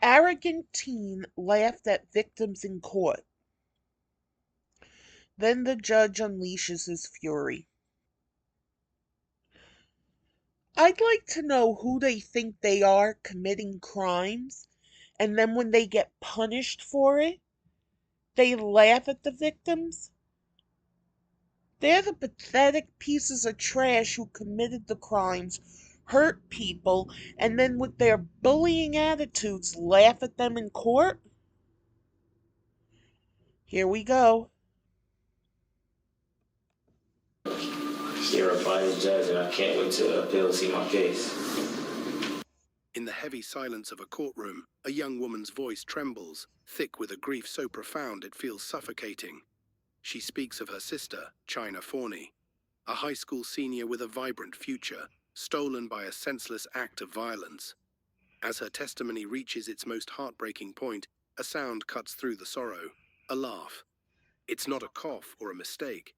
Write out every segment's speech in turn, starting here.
Arrogant teen laughed at victims in court. Then the judge unleashes his fury. I'd like to know who they think they are committing crimes, and then when they get punished for it, they laugh at the victims. They're the pathetic pieces of trash who committed the crimes, hurt people, and then with their bullying attitudes laugh at them in court? Here we go. You're a biased judge, and I can't wait to appeal to see my case. In the heavy silence of a courtroom, a young woman's voice trembles, thick with a grief so profound it feels suffocating. She speaks of her sister, China Forney, a high school senior with a vibrant future, stolen by a senseless act of violence. As her testimony reaches its most heartbreaking point, a sound cuts through the sorrow, a laugh. It's not a cough or a mistake.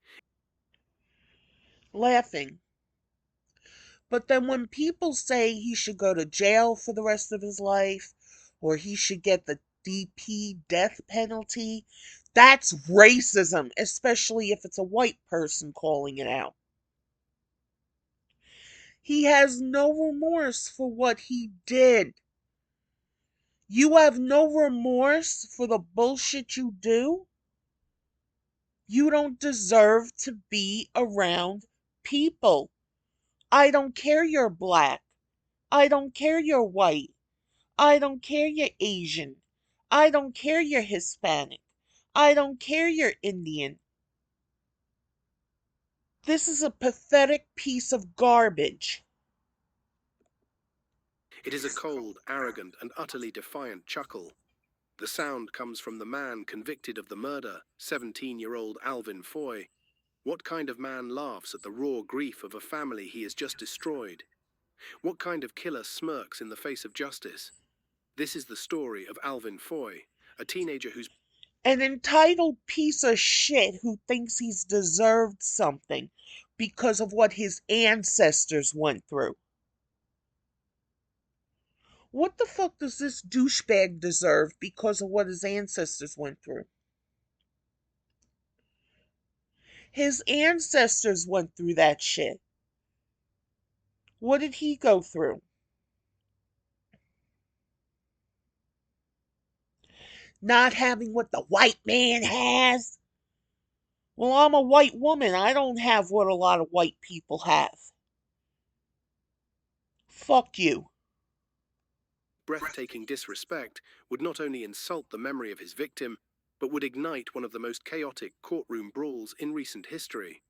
Laughing. But then when people say he should go to jail for the rest of his life, or he should get the DP death penalty, that's racism, especially if it's a white person calling it out. He has no remorse for what he did. You have no remorse for the bullshit you do? You don't deserve to be around people. I don't care you're black. I don't care you're white. I don't care you're Asian. I don't care you're Hispanic. I don't care you're Indian. This is a pathetic piece of garbage. It is a cold, arrogant, and utterly defiant chuckle. The sound comes from the man convicted of the murder, 17-year-old Alvin Foy. What kind of man laughs at the raw grief of a family he has just destroyed? What kind of killer smirks in the face of justice? This is the story of Alvin Foy, a teenager whose An entitled piece of shit who thinks he's deserved something because of what his ancestors went through. What the fuck does this douchebag deserve because of what his ancestors went through? His ancestors went through that shit. What did he go through? Not having what the white man has? Well, I'm a white woman. I don't have what a lot of white people have. Fuck you. breathtaking disrespect would not only insult the memory of his victim, but would ignite one of the most chaotic courtroom brawls in recent history.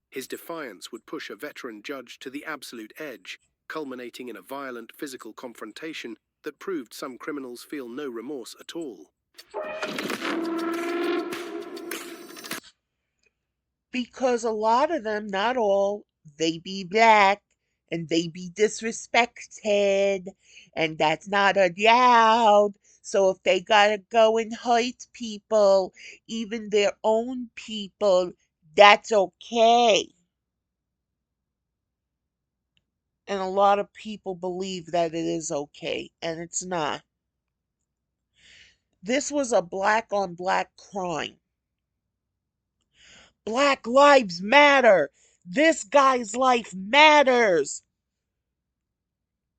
His defiance would push a veteran judge to the absolute edge, culminating in a violent physical confrontation that proved some criminals feel no remorse at all. Because a lot of them, not all, they be black and they be disrespected, and that's not allowed. So if they gotta go and hurt people, even their own people, that's okay. And a lot of people believe that it is okay, and it's not. This was a black on black crime. Black lives matter. This guy's life matters.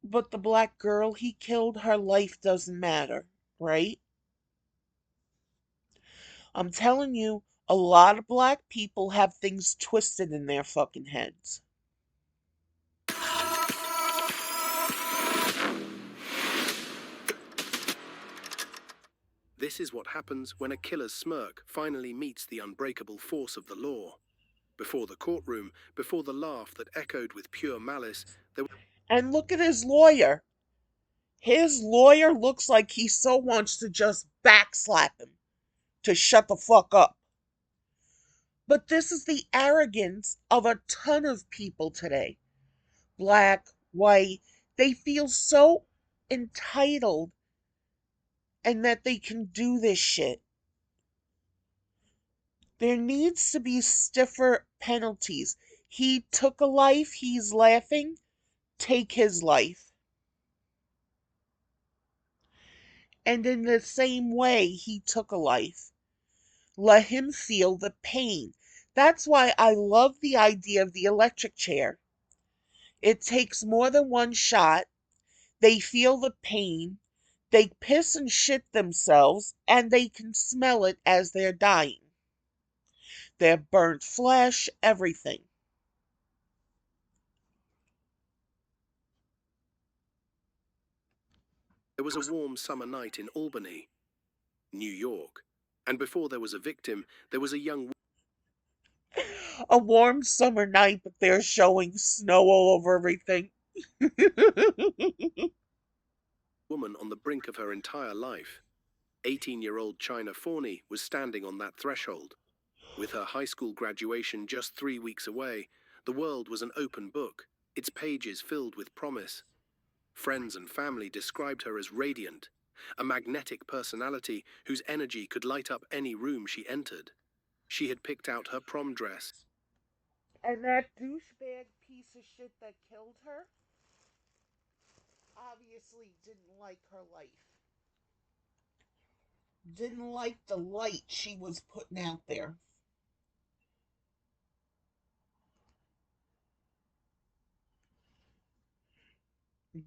But the black girl he killed, her life doesn't matter, right? I'm telling you, a lot of black people have things twisted in their fucking heads. This is what happens when a killer's smirk finally meets the unbreakable force of the law. Before the courtroom, before the laugh that echoed with pure malice, there And look at his lawyer. His lawyer looks like he so wants to just backslap him to shut the fuck up. But this is the arrogance of a ton of people today. Black, white, they feel so entitled and that they can do this shit. There needs to be stiffer penalties. He took a life, he's laughing, take his life. And in the same way, he took a life. Let him feel the pain. That's why I love the idea of the electric chair. It takes more than one shot. They feel the pain. They piss and shit themselves, and they can smell it as they're dying. Their burnt flesh, everything. There was a warm summer night in Albany, New York, and before there was a victim, there was a young A warm summer night, but they're showing snow all over everything. woman on the brink of her entire life. 18-year-old China Forney was standing on that threshold. With her high school graduation just 3 weeks away, the world was an open book, its pages filled with promise. Friends and family described her as radiant, a magnetic personality whose energy could light up any room she entered. She had picked out her prom dress. And that douchebag piece of shit that killed her obviously didn't like her life. Didn't like the light she was putting out there.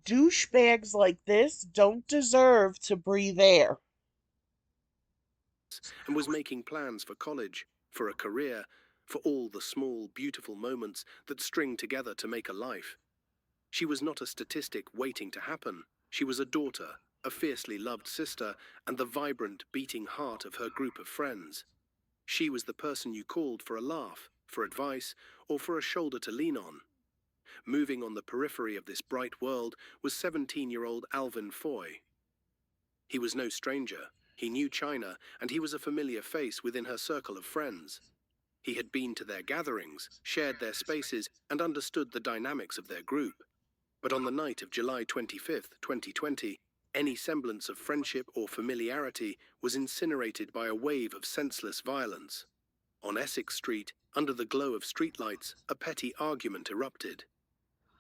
Douchebags like this don't deserve to breathe air. And was making plans for college, for a career, for all the small, beautiful moments that string together to make a life. She was not a statistic waiting to happen. She was a daughter, a fiercely loved sister, and the vibrant, beating heart of her group of friends. She was the person you called for a laugh, for advice, or for a shoulder to lean on. Moving on the periphery of this bright world was 17-year-old Alvin Foy. He was no stranger. He knew China, and he was a familiar face within her circle of friends. He had been to their gatherings, shared their spaces, and understood the dynamics of their group. But on the night of July 25th, 2020, any semblance of friendship or familiarity was incinerated by a wave of senseless violence. On Essex Street, under the glow of streetlights, a petty argument erupted.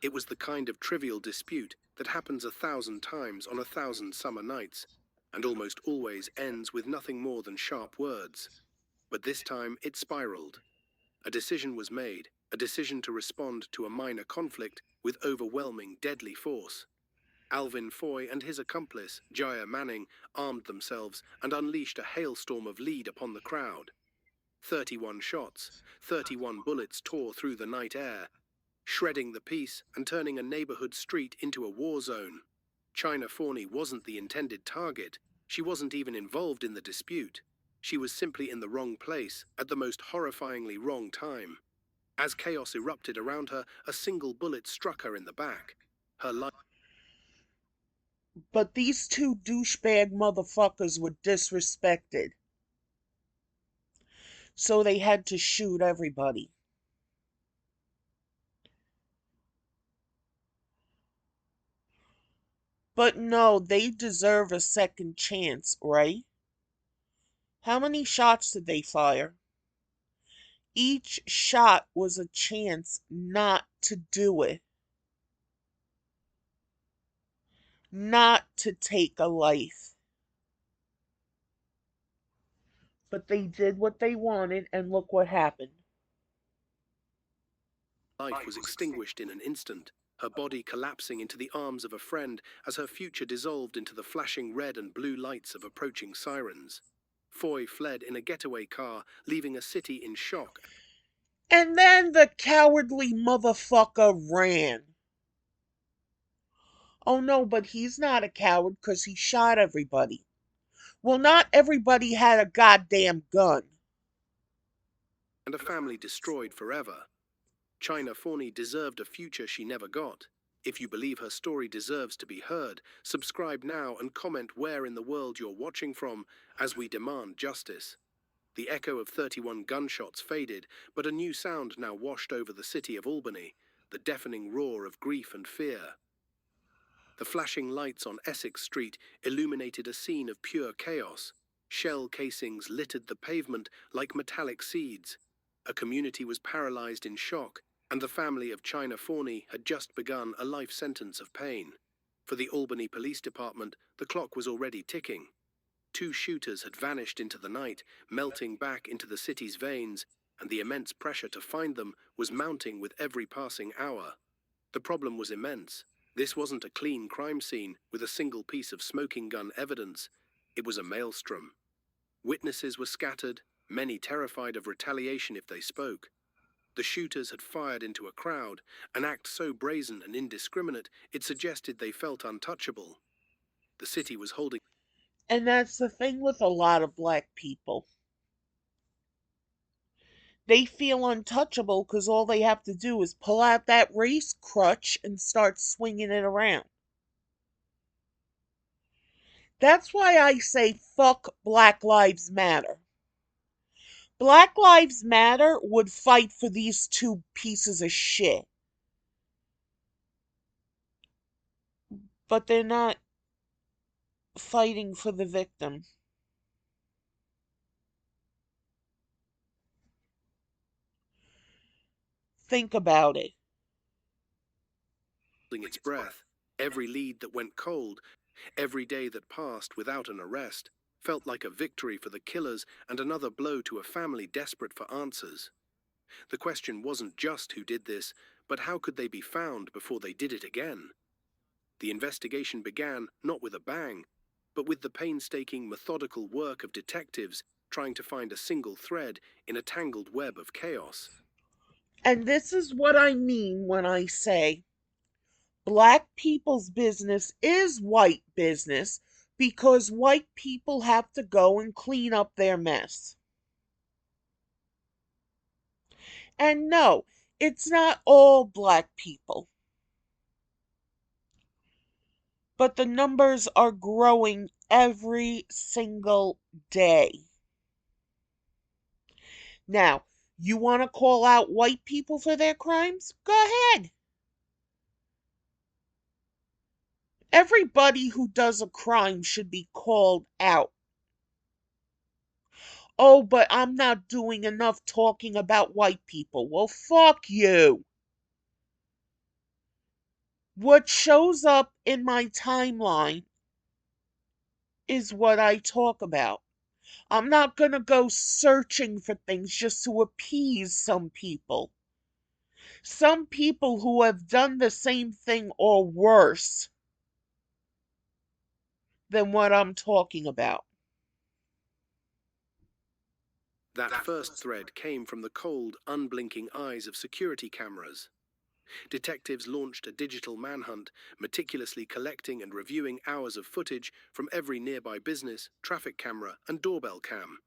It was the kind of trivial dispute that happens 1,000 times on 1,000 summer nights, and almost always ends with nothing more than sharp words. But this time it spiraled. A decision was made, a decision to respond to a minor conflict with overwhelming, deadly force. Alvin Foy and his accomplice, Jaya Manning, armed themselves and unleashed a hailstorm of lead upon the crowd. 31 shots, 31 bullets tore through the night air, shredding the peace and turning a neighborhood street into a war zone. China Forney wasn't the intended target. She wasn't even involved in the dispute. She was simply in the wrong place at the most horrifyingly wrong time. As chaos erupted around her, a single bullet struck her in the back. Her life. But these two douchebag motherfuckers were disrespected. So they had to shoot everybody. But no, they deserve a second chance, right? How many shots did they fire? Each shot was a chance not to do it. Not to take a life. But they did what they wanted, and look what happened. Life was extinguished in an instant, her body collapsing into the arms of a friend as her future dissolved into the flashing red and blue lights of approaching sirens. Foy fled in a getaway car, leaving a city in shock. And then the cowardly motherfucker ran. Oh no, but he's not a coward because he shot everybody. Well, not everybody had a goddamn gun. And a family destroyed forever. China Forney deserved a future she never got. If you believe her story deserves to be heard, subscribe now and comment where in the world you're watching from as we demand justice. The echo of 31 gunshots faded, but a new sound now washed over the city of Albany, the deafening roar of grief and fear. The flashing lights on Essex Street illuminated a scene of pure chaos. Shell casings littered the pavement like metallic seeds. A community was paralyzed in shock, and the family of China Forney had just begun a life sentence of pain. For the Albany Police Department, the clock was already ticking. 2 shooters had vanished into the night, melting back into the city's veins, and the immense pressure to find them was mounting with every passing hour. The problem was immense. This wasn't a clean crime scene with a single piece of smoking gun evidence. It was a maelstrom. Witnesses were scattered, many terrified of retaliation if they spoke. The shooters had fired into a crowd, an act so brazen and indiscriminate it suggested they felt untouchable. The city was holding. And that's the thing with a lot of black people. They feel untouchable because all they have to do is pull out that race crutch and start swinging it around. That's why I say fuck Black Lives Matter. Black Lives Matter would fight for these 2 pieces of shit. But they're not fighting for the victim. Think about it. Its breath. Every lead that went cold, every day that passed without an arrest, felt like a victory for the killers and another blow to a family desperate for answers. The question wasn't just who did this, but how could they be found before they did it again? The investigation began not with a bang, but with the painstaking, methodical work of detectives trying to find a single thread in a tangled web of chaos. And this is what I mean when I say black people's business is white business because white people have to go and clean up their mess. And no, it's not all black people. But the numbers are growing every single day. Now, you want to call out white people for their crimes? Go ahead. Everybody who does a crime should be called out. Oh, but I'm not doing enough talking about white people. Well, fuck you. What shows up in my timeline is what I talk about. I'm not going to go searching for things just to appease some people. Some people who have done the same thing or worse than what I'm talking about. That first thread came from the cold, unblinking eyes of security cameras. Detectives launched a digital manhunt, meticulously collecting and reviewing hours of footage from every nearby business, traffic camera, and doorbell cam.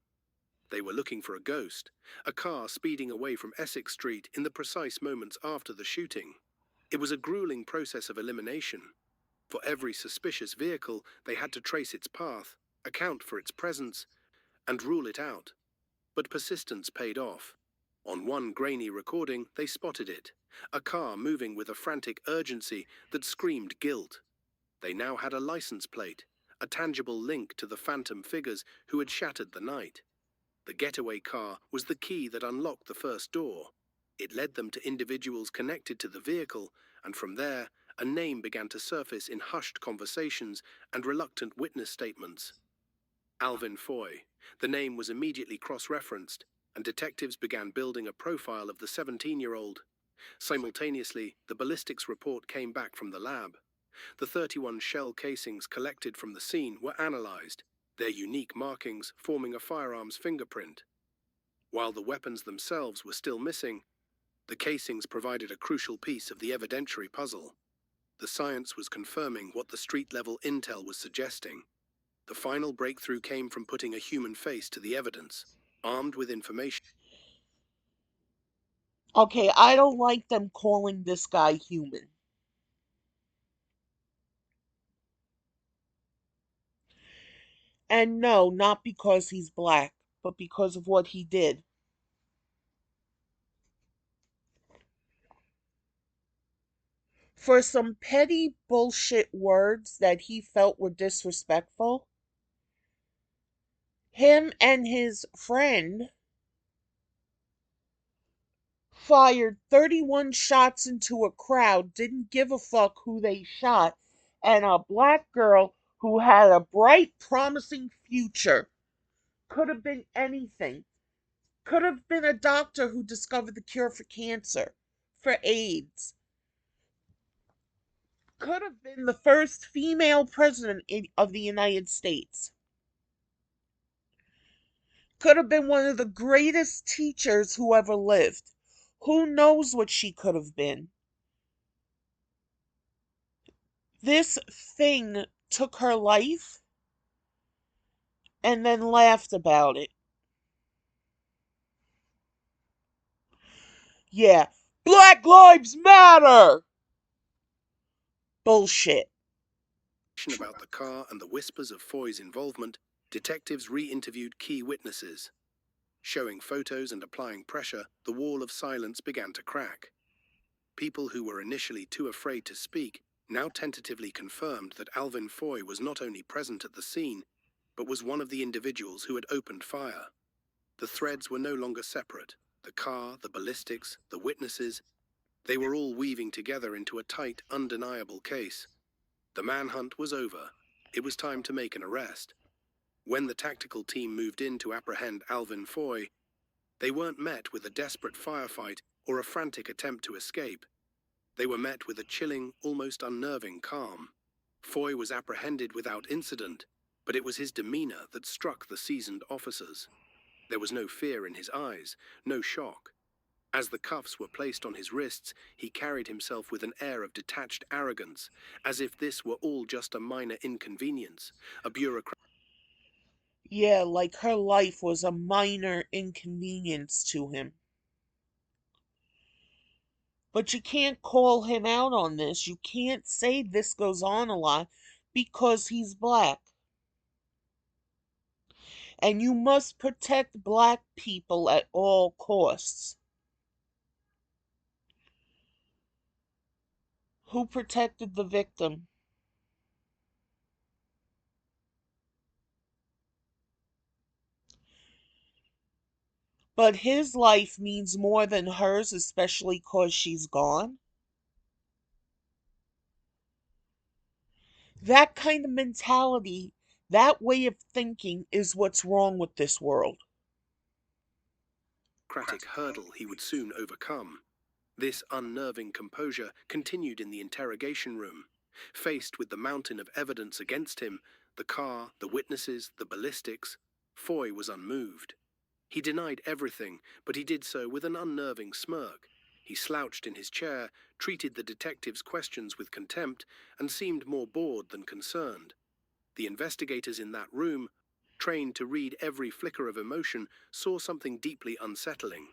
They were looking for a ghost, a car speeding away from Essex Street in the precise moments after the shooting. It was a grueling process of elimination. For every suspicious vehicle, they had to trace its path, account for its presence, and rule it out. But persistence paid off. On one grainy recording, they spotted it, a car moving with a frantic urgency that screamed guilt. They now had a license plate, a tangible link to the phantom figures who had shattered the night. The getaway car was the key that unlocked the first door. It led them to individuals connected to the vehicle, and from there, a name began to surface in hushed conversations and reluctant witness statements. Alvin Foy. The name was immediately cross-referenced, and detectives began building a profile of the 17-year-old. Simultaneously, the ballistics report came back from the lab. The 31 shell casings collected from the scene were analyzed, their unique markings forming a firearm's fingerprint. While the weapons themselves were still missing, the casings provided a crucial piece of the evidentiary puzzle. The science was confirming what the street-level intel was suggesting. The final breakthrough came from putting a human face to the evidence, armed with information. Okay, I don't like them calling this guy human. And no, not because he's black, but because of what he did. For some petty bullshit words that he felt were disrespectful, him and his friend fired 31 shots into a crowd, didn't give a fuck who they shot, and a black girl who had a bright, promising future. Could have been anything. Could have been a doctor who discovered the cure for cancer, for AIDS. Could have been the first female president of the United States. Could have been one of the greatest teachers who ever lived. Who knows what she could have been? This thing took her life and then laughed about it. Yeah, Black Lives Matter! Bullshit. About the car and the whispers of Foy's involvement, detectives re-interviewed key witnesses. Showing photos and applying pressure, the wall of silence began to crack. People who were initially too afraid to speak now tentatively confirmed that Alvin Foy was not only present at the scene, but was one of the individuals who had opened fire. The threads were no longer separate. The car, the ballistics, the witnesses, they were all weaving together into a tight, undeniable case. The manhunt was over. It was time to make an arrest. When the tactical team moved in to apprehend Alvin Foy, they weren't met with a desperate firefight or a frantic attempt to escape. They were met with a chilling, almost unnerving calm. Foy was apprehended without incident, but it was his demeanor that struck the seasoned officers. There was no fear in his eyes, no shock. As the cuffs were placed on his wrists, he carried himself with an air of detached arrogance, as if this were all just a minor inconvenience, a bureaucrat. Yeah, like her life was a minor inconvenience to him. But you can't call him out on this. You can't say this goes on a lot because he's black. And you must protect black people at all costs. Who protected the victim? But his life means more than hers, especially because she's gone. That kind of mentality, that way of thinking, is what's wrong with this world. Hurdle he would soon overcome. This unnerving composure continued in the interrogation room. Faced with the mountain of evidence against him, the car, the witnesses, the ballistics, Foy was unmoved. He denied everything, but he did so with an unnerving smirk. He slouched in his chair, treated the detective's questions with contempt, and seemed more bored than concerned. The investigators in that room, trained to read every flicker of emotion, saw something deeply unsettling.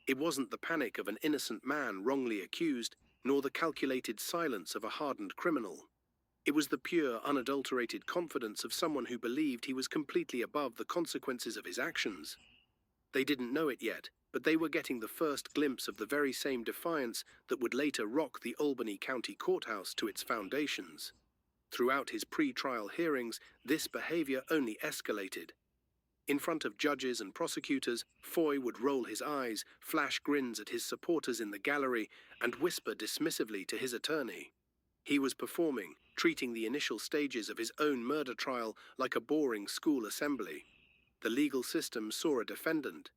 It wasn't the panic of an innocent man wrongly accused, nor the calculated silence of a hardened criminal. It was the pure, unadulterated confidence of someone who believed he was completely above the consequences of his actions. They didn't know it yet, but they were getting the first glimpse of the very same defiance that would later rock the Albany County Courthouse to its foundations. Throughout his pre-trial hearings, this behavior only escalated. In front of judges and prosecutors, Foy would roll his eyes, flash grins at his supporters in the gallery, and whisper dismissively to his attorney. He was performing, treating the initial stages of his own murder trial like a boring school assembly. The legal system saw a defendant.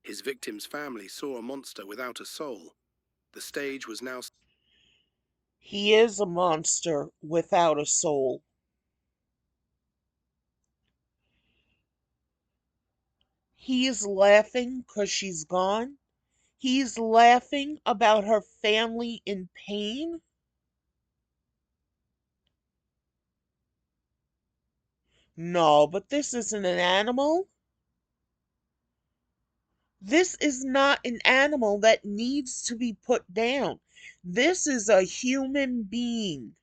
His victim's family saw a monster without a soul. The stage was now... He is a monster without a soul. He's laughing because she's gone. He's laughing about her family in pain. No, but this isn't an animal. This is not an animal that needs to be put down. This is a human being.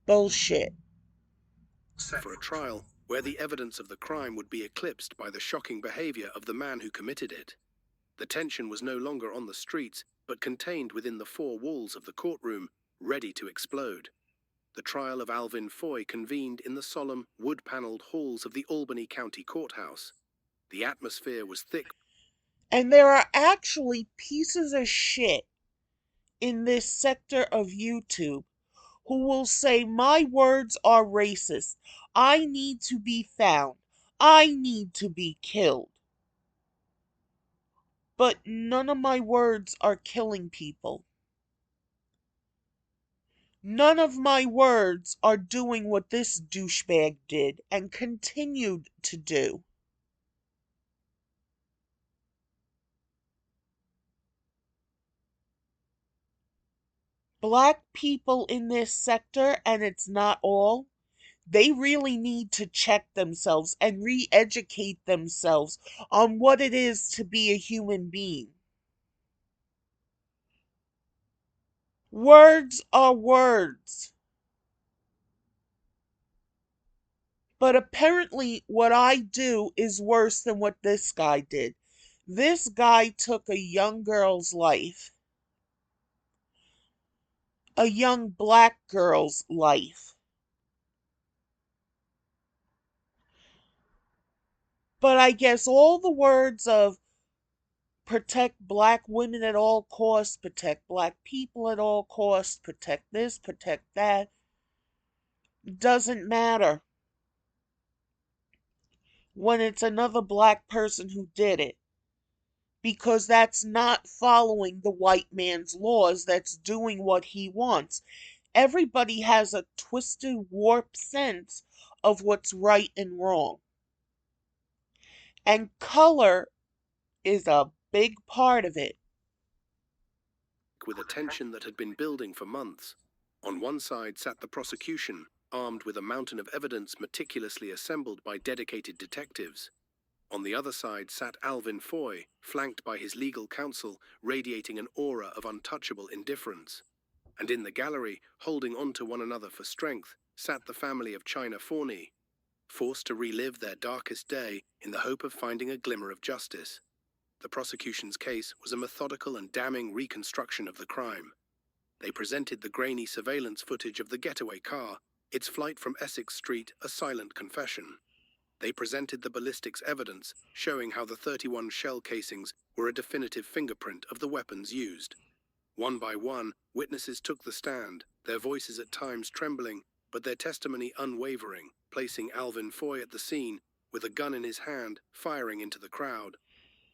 Bullshit. for a trial where the evidence of the crime would be eclipsed by the shocking behavior of the man who committed it. The tension was no longer on the streets, but contained within the four walls of the courtroom, ready to explode. The trial of Alvin Foy convened in the solemn, wood-paneled halls of the Albany County Courthouse. The atmosphere was thick. And there are actually pieces of shit in this sector of YouTube who will say my words are racist. I need to be found. I need to be killed. But none of my words are killing people. None of my words are doing what this douchebag did and continued to do. Black people in this sector, and it's not all, they really need to check themselves and re educate themselves on what it is to be a human being. Words are words. But apparently, what I do is worse than what this guy did. This guy took a young girl's life, a young black girl's life. But I guess all the words of protect black women at all costs, protect black people at all costs, protect this, protect that, doesn't matter when it's another black person who did it. Because that's not following the white man's laws, that's doing what he wants. Everybody has a twisted, warped sense of what's right and wrong. And color is a big part of it. With a tension that had been building for months. On one side sat the prosecution, armed with a mountain of evidence meticulously assembled by dedicated detectives. On the other side sat Alvin Foy, flanked by his legal counsel, radiating an aura of untouchable indifference. And in the gallery, holding on to one another for strength, sat the family of China Forney, forced to relive their darkest day in the hope of finding a glimmer of justice. The prosecution's case was a methodical and damning reconstruction of the crime. They presented the grainy surveillance footage of the getaway car, its flight from Essex Street a silent confession. They presented the ballistics evidence, showing how the 31 shell casings were a definitive fingerprint of the weapons used. One by one, witnesses took the stand, their voices at times trembling, but their testimony unwavering, placing Alvin Foy at the scene, with a gun in his hand, firing into the crowd.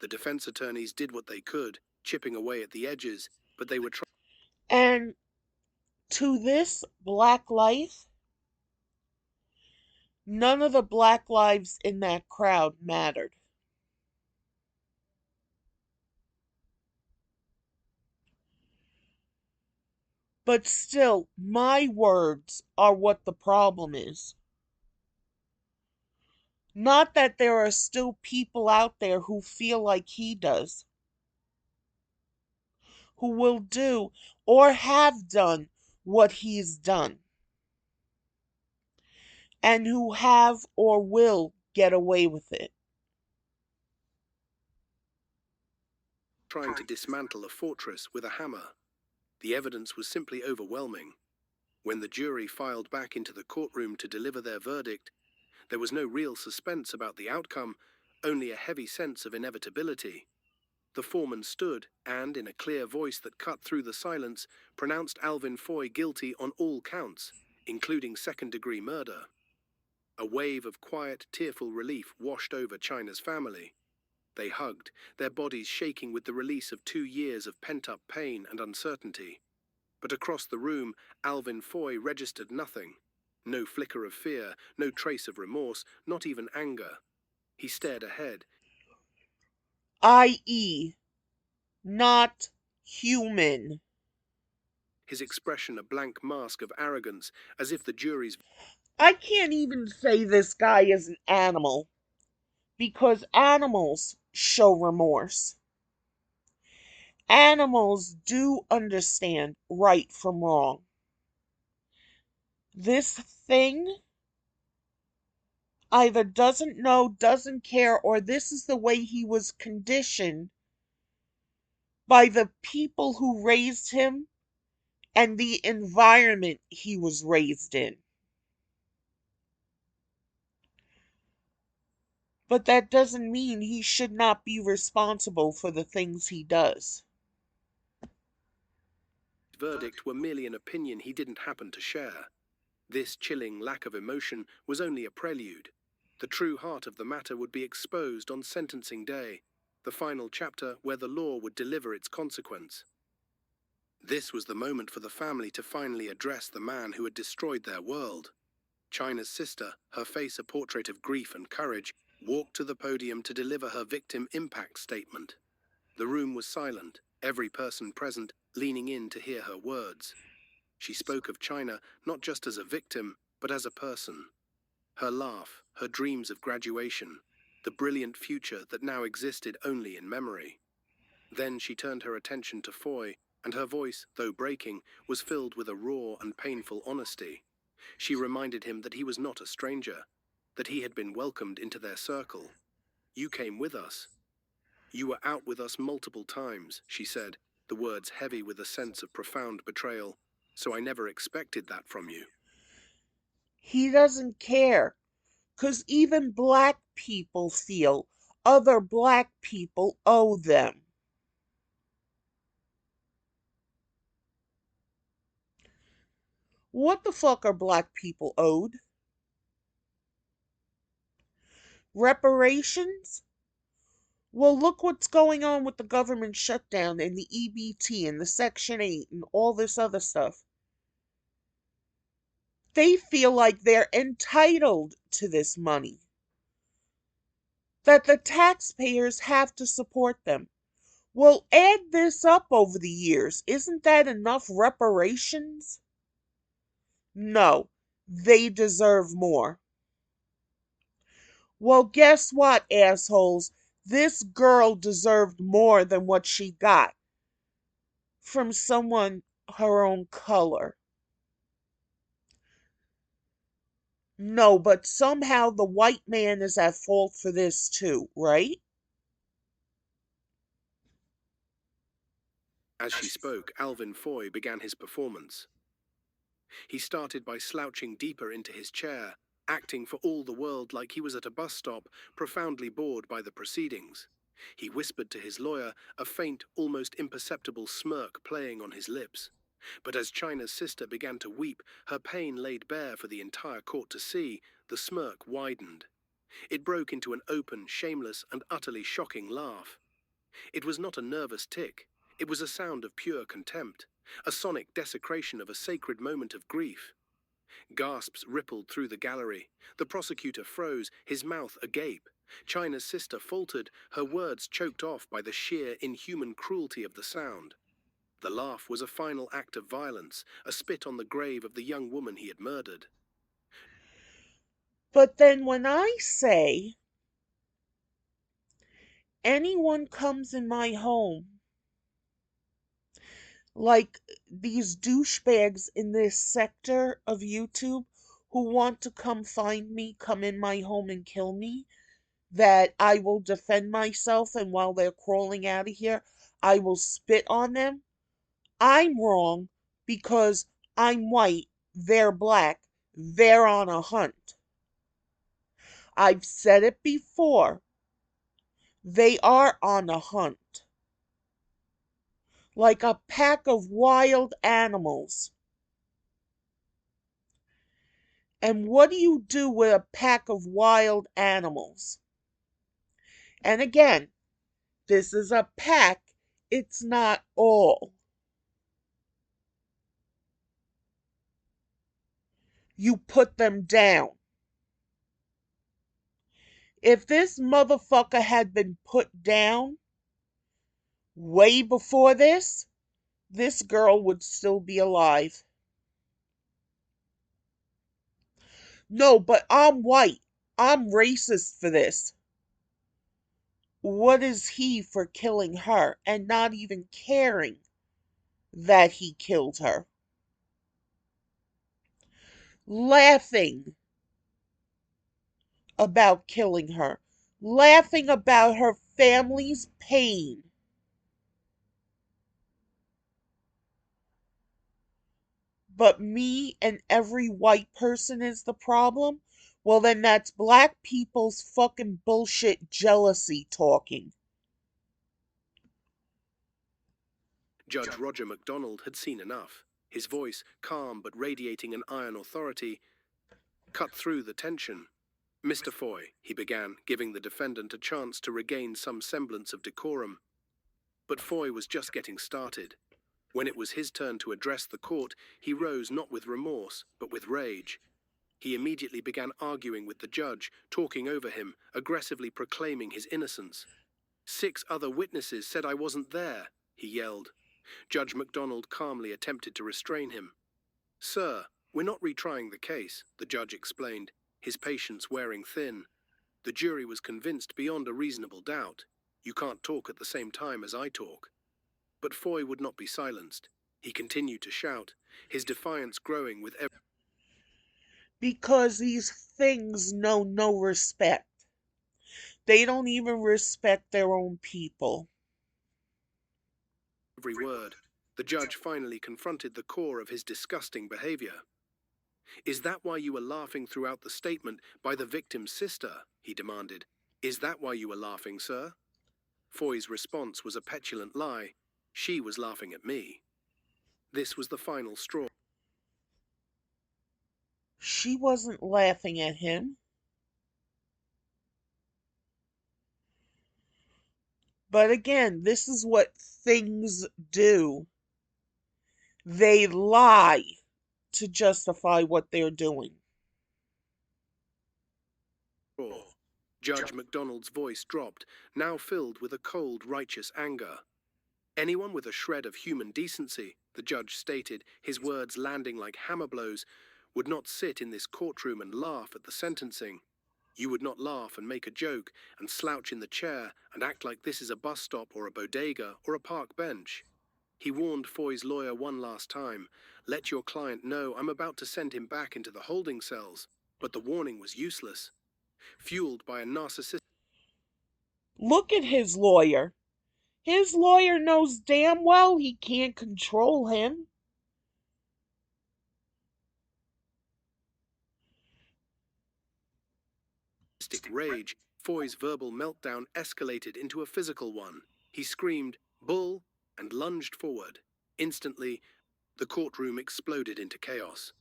The defense attorneys did what they could, chipping away at the edges, but they were trying. And to this black life, none of the black lives in that crowd mattered. But still, my words are what the problem is. Not that there are still people out there who feel like he does, who will do or have done what he's done, and who have or will get away with it. Trying to dismantle a fortress with a hammer. The evidence was simply overwhelming. When the jury filed back into the courtroom to deliver their verdict, there was no real suspense about the outcome, only a heavy sense of inevitability. The foreman stood and, in a clear voice that cut through the silence, pronounced Alvin Foy guilty on all counts, including second-degree murder. A wave of quiet, tearful relief washed over China's family. They hugged, their bodies shaking with the release of 2 years of pent-up pain and uncertainty. But across the room, Alvin Foy registered nothing. No flicker of fear, no trace of remorse, not even anger. He stared ahead. I.e., not human. His expression a blank mask of arrogance, as if the jury's... I can't even say this guy is an animal, because animals show remorse. Animals do understand right from wrong. This thing either doesn't know, doesn't care, or this is the way he was conditioned by the people who raised him and the environment he was raised in. But that doesn't mean he should not be responsible for the things he does. verdict were merely an opinion he didn't happen to share. This chilling lack of emotion was only a prelude. The true heart of the matter would be exposed on sentencing day, the final chapter where the law would deliver its consequence. This was the moment for the family to finally address the man who had destroyed their world. China's sister, her face a portrait of grief and courage, walked to the podium to deliver her victim impact statement. The room was silent, every person present leaning in to hear her words. She spoke of China not just as a victim, but as a person. Her laugh, her dreams of graduation, the brilliant future that now existed only in memory. Then she turned her attention to Foy, and her voice, though breaking, was filled with a raw and painful honesty. She reminded him that he was not a stranger, that he had been welcomed into their circle. "You came with us. You were out with us multiple times," she said, the words heavy with a sense of profound betrayal. "So I never expected that from you." He doesn't care, 'cause even black people feel other black people owe them. What the fuck are black people owed? Reparations? Well, look what's going on with the government shutdown and the EBT and the Section 8 and all this other stuff. They feel like they're entitled to this money, that the taxpayers have to support them. Well, add this up over the years. Isn't that enough reparations? No, they deserve more. Well, guess what, assholes? This girl deserved more than what she got from someone her own color. No, but somehow the white man is at fault for this too, right? As she spoke, Alvin Foy began his performance. He started by slouching deeper into his chair, acting for all the world like he was at a bus stop, profoundly bored by the proceedings. He whispered to his lawyer, a faint, almost imperceptible smirk playing on his lips. But as China's sister began to weep, her pain laid bare for the entire court to see, the smirk widened. It broke into an open, shameless, and utterly shocking laugh. It was not a nervous tic. It was a sound of pure contempt, a sonic desecration of a sacred moment of grief. Gasps rippled through the gallery. The prosecutor froze, his mouth agape. China's sister faltered, her words choked off by the sheer, inhuman cruelty of the sound. The laugh was a final act of violence, a spit on the grave of the young woman he had murdered. But then when I say anyone comes in my home, like these douchebags in this sector of YouTube who want to come find me, come in my home and kill me, that I will defend myself, and while they're crawling out of here, I will spit on them. I'm wrong because I'm white, they're black, they're on a hunt. I've said it before. They are on a hunt. Like a pack of wild animals. And what do you do with a pack of wild animals? And again, this is a pack, it's not all. You put them down. If this motherfucker had been put down way before this girl would still be alive. No, but I'm white. I'm racist for this. What is he for killing her and not even caring that he killed her? Laughing about killing her, laughing about her family's pain. But me and every white person is the problem? Well, then that's black people's fucking bullshit jealousy talking. Judge Roger MacDonald had seen enough. His voice, calm but radiating an iron authority, cut through the tension. "Mr. Foy," he began, giving the defendant a chance to regain some semblance of decorum. But Foy was just getting started. When it was his turn to address the court, he rose not with remorse, but with rage. He immediately began arguing with the judge, talking over him, aggressively proclaiming his innocence. "6 other witnesses said I wasn't there," he yelled. Judge MacDonald calmly attempted to restrain him. "Sir, we're not retrying the case," the judge explained, his patience wearing thin. "The jury was convinced beyond a reasonable doubt. You can't talk at the same time as I talk." But Foy would not be silenced. He continued to shout, his defiance growing with every Because these things know no respect. They don't even respect their own people. word. The judge finally confronted the core of his disgusting behavior. "Is that why you were laughing throughout the statement by the victim's sister?" he demanded. "Is that why you were laughing, sir?" Foy's response was a petulant lie. "She was laughing at me." This was the final straw. She wasn't laughing at him. But again, this is what things do. They lie to justify what they're doing. Judge MacDonald's voice dropped, now filled with a cold, righteous anger. "Anyone with a shred of human decency," the judge stated, his words landing like hammer blows, "would not sit in this courtroom and laugh at the sentencing. You would not laugh and make a joke and slouch in the chair and act like this is a bus stop or a bodega or a park bench." He warned Foy's lawyer one last time, "Let your client know I'm about to send him back into the holding cells." But the warning was useless. Fueled by a narcissistic Look at his lawyer. His lawyer knows damn well he can't control him. rage, Foy's verbal meltdown escalated into a physical one. He screamed, "Bull!" and lunged forward. Instantly, the courtroom exploded into chaos.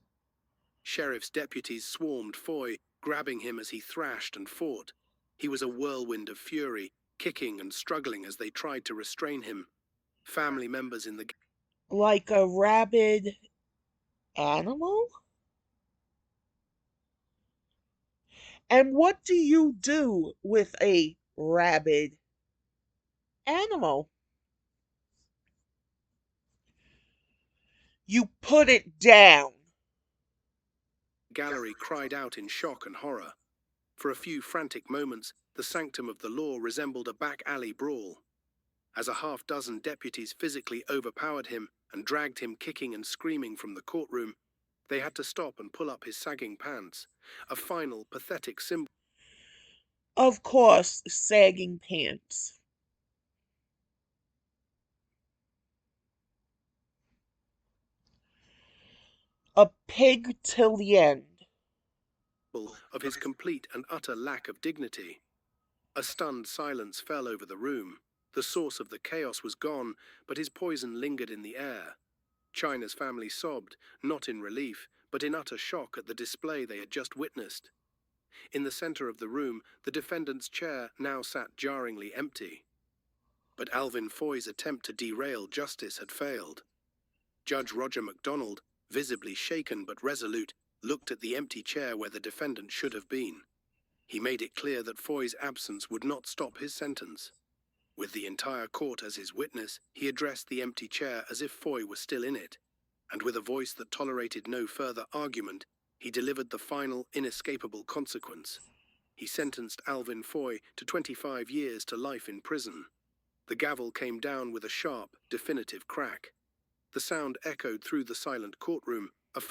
Sheriff's deputies swarmed Foy, grabbing him as he thrashed and fought. He was a whirlwind of fury, kicking and struggling as they tried to restrain him. Family members in the Like a rabid animal? And what do you do with a rabid animal? You put it down. gallery cried out in shock and horror. For a few frantic moments, the sanctum of the law resembled a back alley brawl. As a half-dozen deputies physically overpowered him and dragged him kicking and screaming from the courtroom, they had to stop and pull up his sagging pants, a final, pathetic symbol. Of course, sagging pants. A pig till the end. Of his complete and utter lack of dignity. A stunned silence fell over the room. The source of the chaos was gone, but his poison lingered in the air. China's family sobbed, not in relief, but in utter shock at the display they had just witnessed. In the center of the room, the defendant's chair now sat jarringly empty. But Alvin Foy's attempt to derail justice had failed. Judge Roger MacDonald, visibly shaken but resolute, looked at the empty chair where the defendant should have been. He made it clear that Foy's absence would not stop his sentence. With the entire court as his witness, he addressed the empty chair as if Foy were still in it, and with a voice that tolerated no further argument, he delivered the final, inescapable consequence. He sentenced Alvin Foy to 25 years to life in prison. The gavel came down with a sharp, definitive crack. The sound echoed through the silent courtroom, a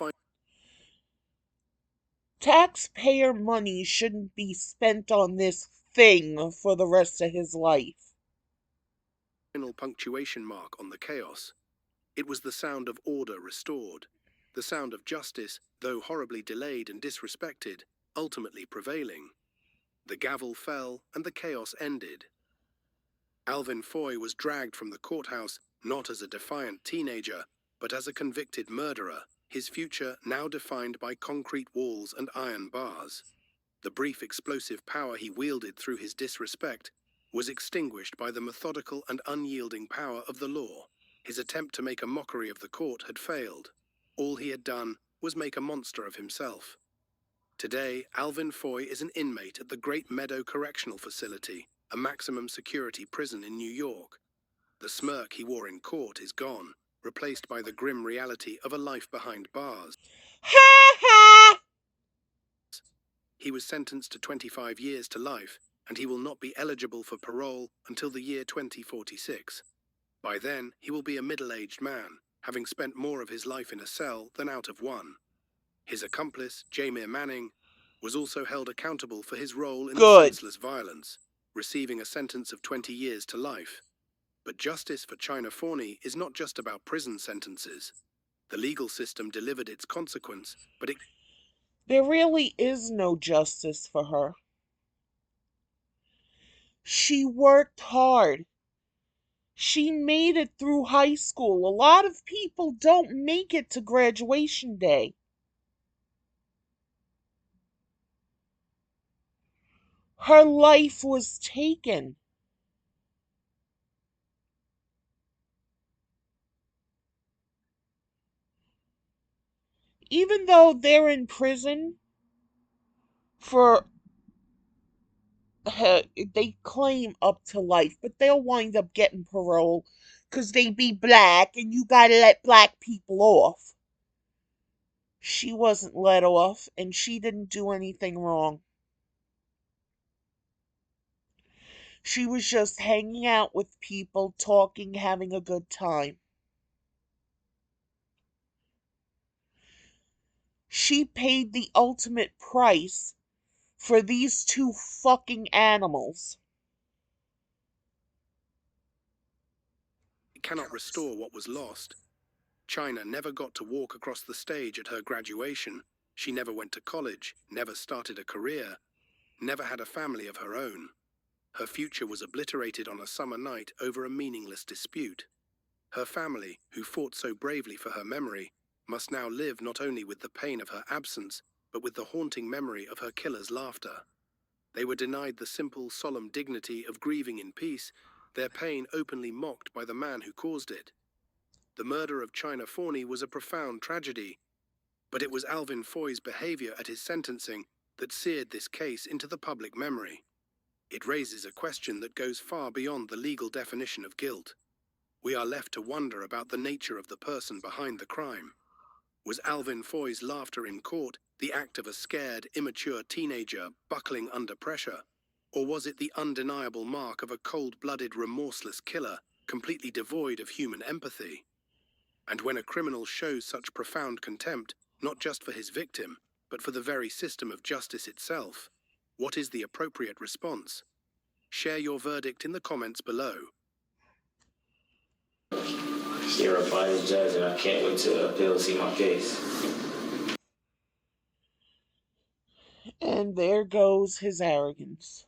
Taxpayer money shouldn't be spent on this thing for the rest of his life. final punctuation mark on the chaos. It was the sound of order restored, the sound of justice, though horribly delayed and disrespected, ultimately prevailing. The gavel fell and the chaos ended. Alvin Foy was dragged from the courthouse not as a defiant teenager, but as a convicted murderer, his future now defined by concrete walls and iron bars. The brief explosive power he wielded through his disrespect was extinguished by the methodical and unyielding power of the law. His attempt to make a mockery of the court had failed. All he had done was make a monster of himself. Today, Alvin Foy is an inmate at the Great Meadow Correctional Facility, a maximum security prison in New York. The smirk he wore in court is gone, replaced by the grim reality of a life behind bars. Ha ha! He was sentenced to 25 years to life, and he will not be eligible for parole until the year 2046. By then, he will be a middle-aged man, having spent more of his life in a cell than out of one. His accomplice, Jamir Manning, was also held accountable for his role in the senseless violence, receiving a sentence of 20 years to life. But justice for China Forney is not just about prison sentences. The legal system delivered its consequence, but There really is no justice for her. She worked hard. She made it through high school. A lot of people don't make it to graduation day. Her life was taken. Even though they're in prison for, they claim up to life, but they'll wind up getting parole because they be black and you gotta let black people off. She wasn't let off and she didn't do anything wrong. She was just hanging out with people, talking, having a good time. She paid the ultimate price for these two fucking animals. it cannot restore what was lost. China never got to walk across the stage at her graduation. She never went to college, never started a career, never had a family of her own. Her future was obliterated on a summer night over a meaningless dispute. Her family, who fought so bravely for her memory, must now live not only with the pain of her absence, but with the haunting memory of her killer's laughter. They were denied the simple, solemn dignity of grieving in peace, their pain openly mocked by the man who caused it. The murder of China Forney was a profound tragedy, but it was Alvin Foy's behavior at his sentencing that seared this case into the public memory. It raises a question that goes far beyond the legal definition of guilt. We are left to wonder about the nature of the person behind the crime. Was Alvin Foy's laughter in court the act of a scared, immature teenager buckling under pressure? Or was it the undeniable mark of a cold-blooded, remorseless killer, completely devoid of human empathy? And when a criminal shows such profound contempt, not just for his victim, but for the very system of justice itself, what is the appropriate response? Share your verdict in the comments below. You're a fine judge, and I can't wait to appeal to see my case. And there goes his arrogance.